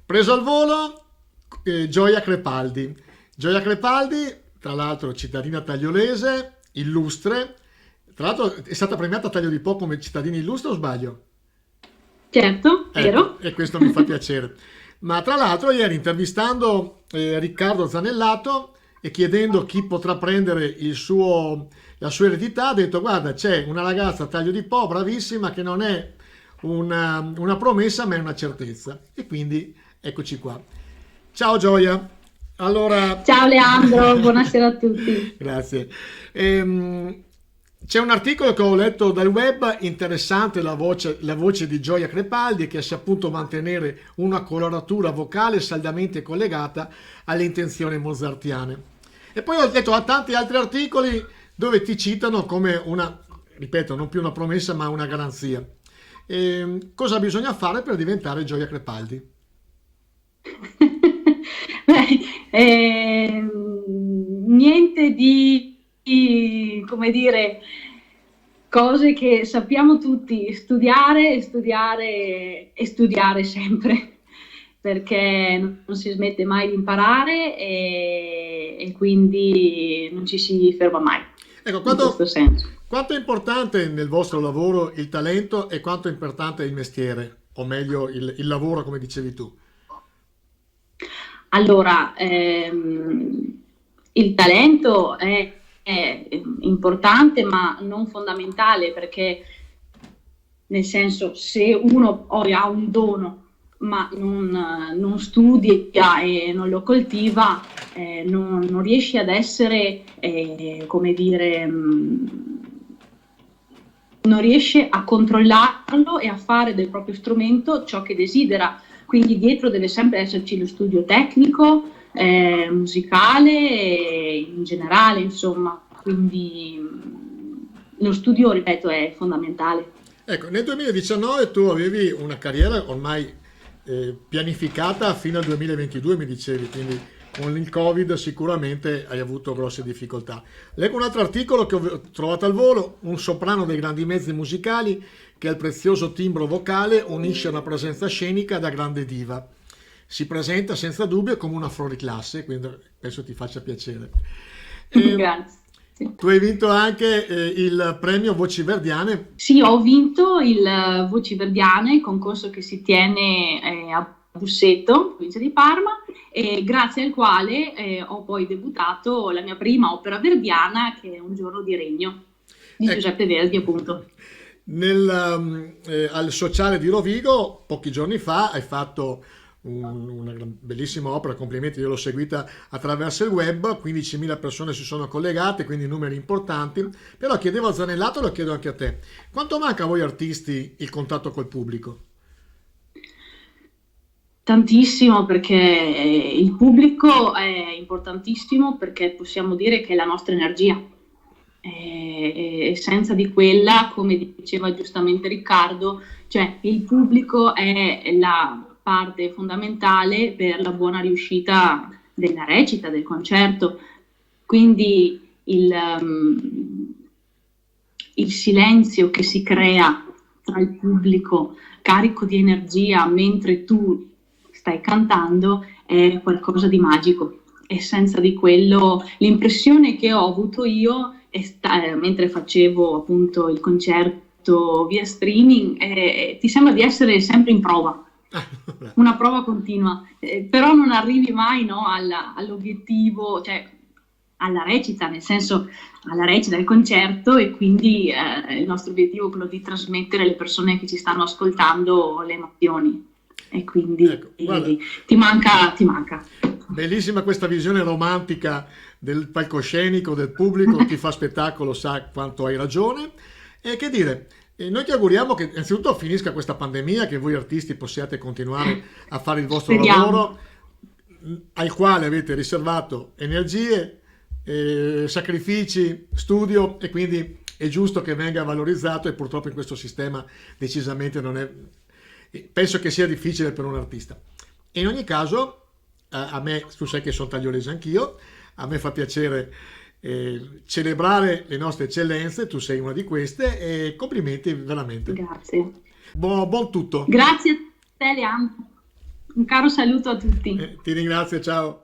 Preso al volo, Gioia Crepaldi. Gioia Crepaldi, tra l'altro cittadina tagliolese, illustre. Tra l'altro è stata premiata a Taglio di Po come cittadina illustre o sbaglio? Certo, Ecco, vero? e questo mi fa piacere. Ma tra l'altro ieri intervistando Riccardo Zanellato e chiedendo chi potrà prendere la sua eredità, ha detto guarda c'è una ragazza a Taglio di Po, bravissima, che non è una promessa ma è una certezza. E quindi eccoci qua. Ciao Gioia. Allora, Ciao Leandro, buonasera a tutti. grazie. Ehm, C'è un articolo che ho letto dal web, interessante la voce di Gioia Crepaldi, che sa appunto mantenere una coloratura vocale saldamente collegata alle intenzioni mozartiane. E poi ho letto tanti altri articoli dove ti citano come una, ripeto, non più una promessa ma una garanzia. Cosa bisogna fare per diventare Gioia Crepaldi? Beh, niente come dire, cose che sappiamo tutti, studiare, studiare e studiare sempre, perché non si smette mai di imparare e quindi non ci si ferma mai, Ecco, in questo senso. quanto è importante nel vostro lavoro il talento e quanto è importante il mestiere, o meglio il lavoro come dicevi tu? Allora, il talento è importante ma non fondamentale perché nel senso se uno poi ha un dono ma non studia e non lo coltiva, non riesce ad essere, come dire, non riesce a controllarlo e a fare del proprio strumento ciò che desidera. Quindi dietro deve sempre esserci lo studio tecnico, musicale e in generale, insomma. Quindi lo studio, ripeto, è fondamentale. Ecco, nel 2019 tu avevi una carriera ormai pianificata fino al 2022, mi dicevi, quindi con il Covid sicuramente hai avuto grosse difficoltà. Leggo un altro articolo che ho trovato al volo, un soprano dei grandi mezzi musicali che al prezioso timbro vocale unisce una presenza scenica da grande diva. Si presenta senza dubbio come una fuoriclasse, quindi penso ti faccia piacere. E Grazie. tu hai vinto anche il premio Voci Verdiane. Sì, ho vinto il Voci Verdiane, il concorso che si tiene a Busseto, provincia di Parma, e grazie al quale ho poi debuttato la mia prima opera verdiana, che è Un giorno di regno, di Ecco, Giuseppe Verdi, appunto. al Sociale di Rovigo, pochi giorni fa, hai fatto una bellissima opera, complimenti, io l'ho seguita attraverso il web, 15.000 persone si sono collegate, quindi numeri importanti, però chiedevo a Zanellato, lo chiedo anche a te, quanto manca a voi artisti il contatto col pubblico? Tantissimo perché il pubblico è importantissimo perché possiamo dire che è la nostra energia e senza di quella, come diceva giustamente Riccardo, cioè il pubblico è la parte fondamentale per la buona riuscita della recita, del concerto. Quindi il silenzio che si crea tra il pubblico carico di energia mentre tu stai cantando è qualcosa di magico e senza di quello l'impressione che ho avuto io mentre facevo appunto il concerto via streaming ti sembra di essere sempre in prova, una prova continua, però non arrivi mai, no, all'obiettivo, cioè alla recita, nel senso alla recita del concerto e quindi il nostro obiettivo è quello di trasmettere alle persone che ci stanno ascoltando le emozioni e quindi Ecco, guarda, ti manca, ti manca. bellissima questa visione romantica del palcoscenico, del pubblico, chi fa spettacolo sa quanto hai ragione. E che dire, noi ti auguriamo che innanzitutto finisca questa pandemia, che voi artisti possiate continuare a fare il vostro Speriamo. lavoro, al quale avete riservato energie, sacrifici, studio e quindi è giusto che venga valorizzato e purtroppo in questo sistema decisamente non è, penso che sia difficile per un artista. In ogni caso, a me, tu sai che sono tagliolese anch'io, a me fa piacere celebrare le nostre eccellenze, tu sei una di queste e complimenti veramente. Grazie. Buon tutto. Grazie a te, Leandro. Un caro saluto a tutti. Ti ringrazio, ciao.